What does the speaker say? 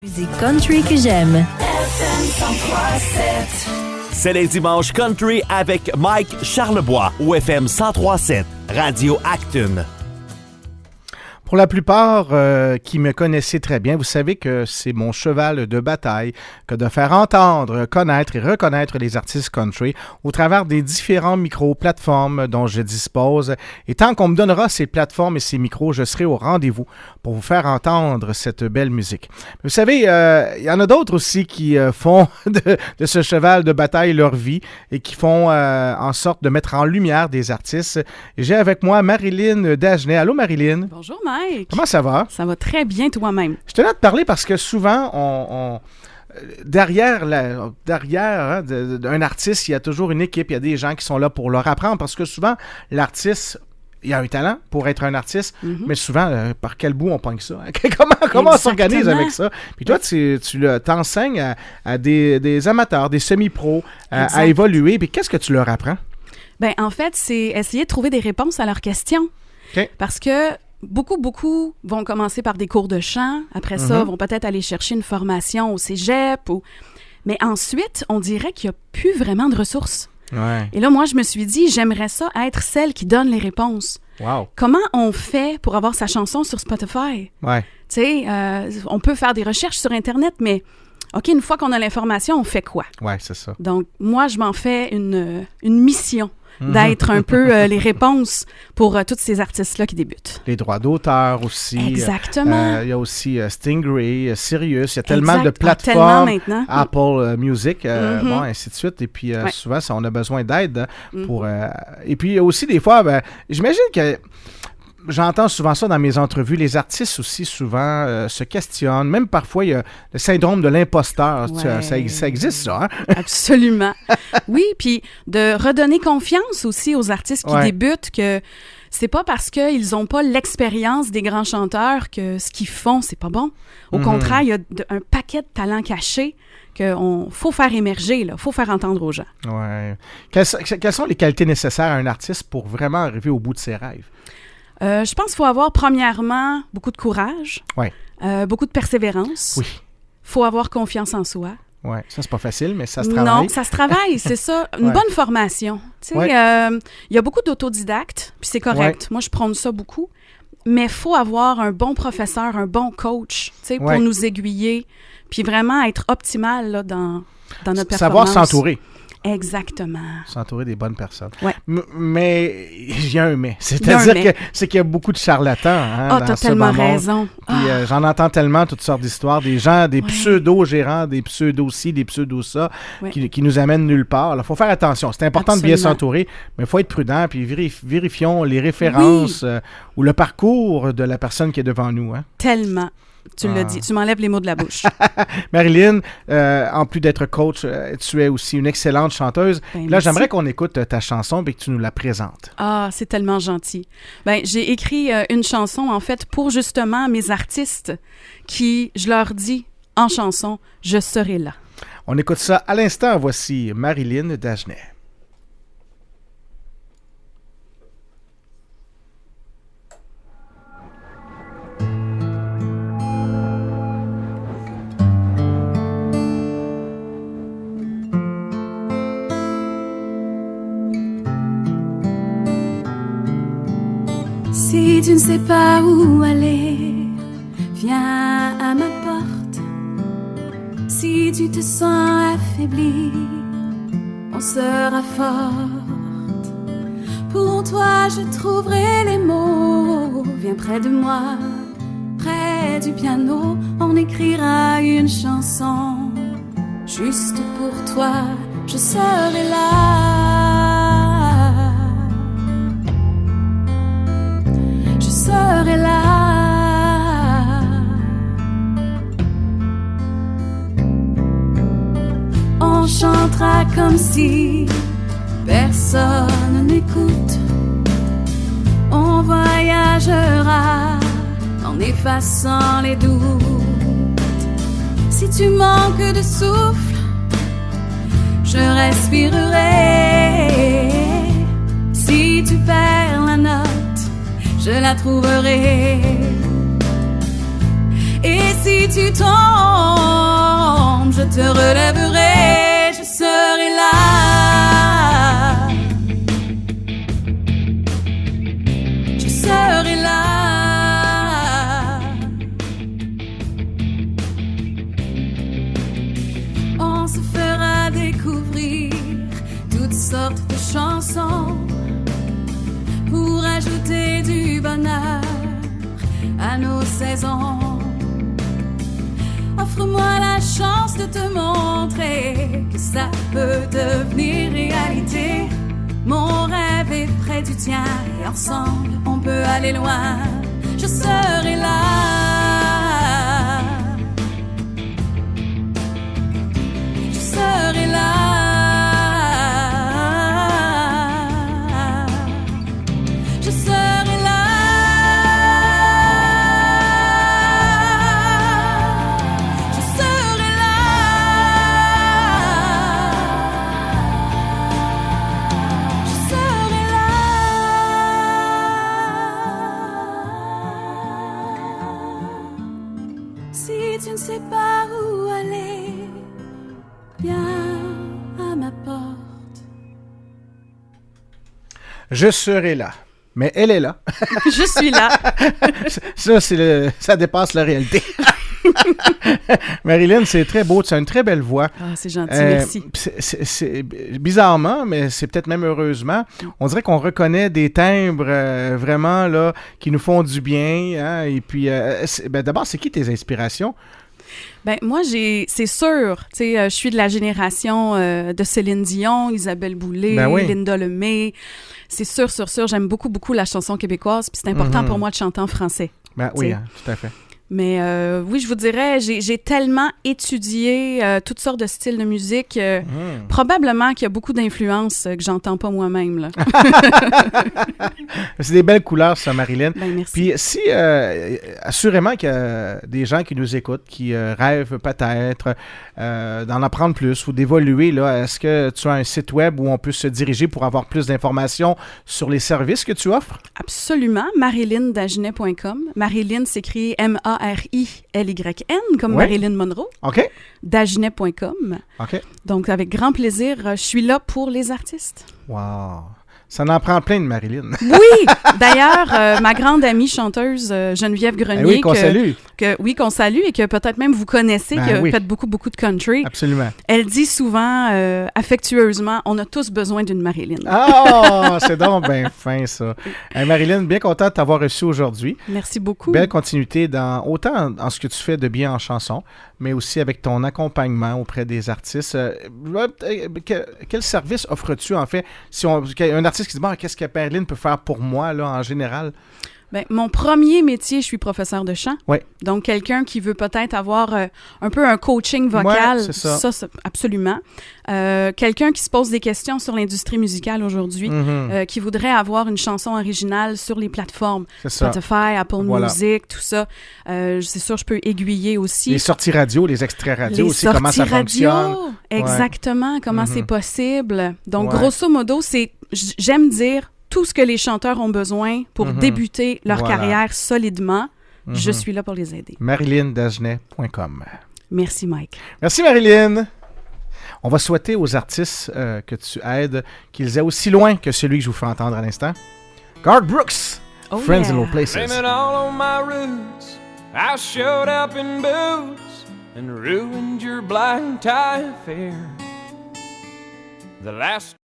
Musique country que j'aime. C'est les dimanches country avec Mike Charlebois au FM 103.7, Radio Acton. Pour la plupart qui me connaissez très bien, vous savez que c'est mon cheval de bataille que de faire entendre, connaître et reconnaître les artistes country au travers des différents micro-plateformes dont je dispose. Et tant qu'on me donnera ces plateformes et ces micros, je serai au rendez-vous pour vous faire entendre cette belle musique. Vous savez, il y en a d'autres aussi qui font de ce cheval de bataille leur vie et qui font en sorte de mettre en lumière des artistes. Et j'ai avec moi Marilyn Dagenet. Allô Marilyn? Bonjour Mike. Comment ça va? Ça va très bien toi-même. Je tenais à te parler parce que souvent, derrière un artiste, il y a toujours une équipe, il y a des gens qui sont là pour leur apprendre parce que souvent, l'artiste, il a un talent pour être un artiste, mais souvent, par quel bout on pogne ça? Comment on s'organise avec ça? Puis toi, tu t'enseignes à des amateurs, des semi-pros, à évoluer. Puis qu'est-ce que tu leur apprends? Ben, en fait, c'est essayer de trouver des réponses à leurs questions. Okay. Parce que beaucoup vont commencer par des cours de chant. Après ça, vont peut-être aller chercher une formation au cégep. Mais ensuite, on dirait qu'il n'y a plus vraiment de ressources. Ouais. Et là, moi, je me suis dit, j'aimerais ça être celle qui donne les réponses. Wow. Comment on fait pour avoir sa chanson sur Spotify? Ouais. Tu sais, on peut faire des recherches sur Internet, mais OK, une fois qu'on a l'information, on fait quoi? Ouais, c'est ça. Donc, moi, je m'en fais une mission d'être un peu les réponses pour tous ces artistes-là qui débutent. Les droits d'auteur aussi. Exactement. Il y a aussi Stingray, Sirius. Il y a tellement de plateformes. Maintenant. Apple Music, bon, ainsi de suite. Et puis, souvent, on a besoin d'aide pour... et puis, aussi, des fois, j'imagine que... J'entends souvent ça dans mes entrevues. Les artistes aussi, souvent, se questionnent. Même parfois, il y a le syndrome de l'imposteur. Ouais. Ça existe, ça, hein? Absolument. Oui, puis de redonner confiance aussi aux artistes qui débutent que c'est pas parce qu'ils ont pas l'expérience des grands chanteurs que ce qu'ils font, c'est pas bon. Au contraire, il y a un paquet de talents cachés qu'il faut faire émerger, il faut faire entendre aux gens. Ouais. Quelles sont les qualités nécessaires à un artiste pour vraiment arriver au bout de ses rêves? Je pense qu'il faut avoir, premièrement, beaucoup de courage, beaucoup de persévérance. Oui. Il faut avoir confiance en soi. Oui, ça, c'est pas facile, mais ça se travaille. Non, ça se travaille, c'est ça. Une bonne formation. Tu sais, y a beaucoup d'autodidactes, puis c'est correct. Moi, je prône ça beaucoup. Mais il faut avoir un bon professeur, un bon coach, tu sais, pour nous aiguiller, puis vraiment être optimal là, dans notre performance. Savoir s'entourer. Exactement. S'entourer des bonnes personnes. Ouais. Mais il y a un mais. C'est-à-dire qu'il y a beaucoup de charlatans. Hein, t'as tellement raison. Puis j'en entends tellement toutes sortes d'histoires. Des gens, des pseudo-gérants, des pseudo-ci, des pseudo-ça, qui nous amènent nulle part. Il faut faire attention. C'est important de bien s'entourer, mais il faut être prudent. Puis vérifions les références ou le parcours de la personne qui est devant nous. Hein. Tellement. Tu l'as dit, tu m'enlèves les mots de la bouche. Marilyn, en plus d'être coach, tu es aussi une excellente chanteuse. Là, j'aimerais qu'on écoute ta chanson et que tu nous la présentes. Ah, c'est tellement gentil. J'ai écrit une chanson, en fait, pour justement mes artistes qui, je leur dis en chanson, je serai là. On écoute ça à l'instant. Voici Marilyn Dagenet. Si tu ne sais pas où aller, viens à ma porte. Si tu te sens affaibli, on sera forte. Pour toi, je trouverai les mots. Viens près de moi, près du piano, on écrira une chanson. Juste pour toi, je serai là. Je serai là. On chantera comme si personne n'écoute. On voyagera en effaçant les doutes. Si tu manques de souffle, je respirerai. Si tu perds la note, je la trouverai. Et si si tu tombes, je te relèverai, je serai là. Je serai là. On se fera découvrir toutes sortes de chansons pour ajouter du bonheur à nos saisons. Offre-moi la chance de te montrer que ça peut devenir réalité. Mon rêve est près du tien et ensemble on peut aller loin. Je serai là. Je serai là. Je serai là. Je serai là. Je serai là. Si tu ne sais pas où aller, viens à ma porte. Je serai là. Mais elle est là. Je suis là. Ça dépasse la réalité. Marilyn, c'est très beau. Tu as une très belle voix. Ah, c'est gentil, merci. C'est bizarrement, mais c'est peut-être même heureusement, on dirait qu'on reconnaît des timbres vraiment là qui nous font du bien. Hein? Et puis, d'abord, c'est qui tes inspirations? Ben moi, c'est sûr, tu sais, je suis de la génération de Céline Dion, Isabelle Boulay, Ben oui. Linda Lemay. C'est sûr, j'aime beaucoup la chanson québécoise, puis c'est important pour moi de chanter en français. Ben oui, hein, tout à fait. Mais oui, je vous dirais, j'ai tellement étudié toutes sortes de styles de musique, probablement qu'il y a beaucoup d'influences que j'entends pas moi-même, là. C'est des belles couleurs, ça, Marilyn. Ben, merci. Puis si, assurément qu'il y a des gens qui nous écoutent, qui rêvent peut-être d'en apprendre plus ou d'évoluer, là, est-ce que tu as un site web où on peut se diriger pour avoir plus d'informations sur les services que tu offres? Absolument, marilyndagenet.com. Marilyn s'écrit M-A-R-I-L-Y-N, comme Ouais. Marilyn Monroe. OK. Dagenet.com. OK. Donc, avec grand plaisir, je suis là pour les artistes. Wow. Ça en prend plein de Marilyn. Oui! D'ailleurs, ma grande amie chanteuse Geneviève Grenier, Eh oui, qu'on salue. qu'on salue et que peut-être même vous connaissez, Ben qui a oui. fait beaucoup de country. Absolument. Elle dit souvent, affectueusement, on a tous besoin d'une Marilyn. Ah, c'est donc bien fin, ça. Hey, Marilyn, bien content de t'avoir reçu aujourd'hui. Merci beaucoup. Belle continuité autant dans ce que tu fais de bien en chanson, mais aussi avec ton accompagnement auprès des artistes. Quel service offres-tu, en fait, si un artiste qui se dit, bon, qu'est-ce que Marilyn peut faire pour moi, là, en général? Ben, mon premier métier, je suis professeur de chant. Oui. Donc, quelqu'un qui veut peut-être avoir un peu un coaching vocal. Ouais, c'est ça. Ça, absolument. Quelqu'un qui se pose des questions sur l'industrie musicale aujourd'hui, qui voudrait avoir une chanson originale sur les plateformes. C'est ça. Spotify, Apple Voilà. Music, tout ça. C'est sûr, je peux aiguiller aussi. Les sorties radio, les extraits radio Les aussi, comment ça sorties radio, fonctionne. exactement, comment c'est possible. Donc, Ouais. grosso modo, j'aime dire tout ce que les chanteurs ont besoin pour débuter leur Voilà. carrière solidement. Je suis là pour les aider. MarilynDagenet.com. Merci, Mike. Merci, Marilyn. On va souhaiter aux artistes que tu aides qu'ils aient aussi loin que celui que je vous fais entendre à l'instant. Garth Brooks, Oh, Friends yeah. in Low Places. Blame it all on my roots. I showed up in boots and ruined your black tie affair. The last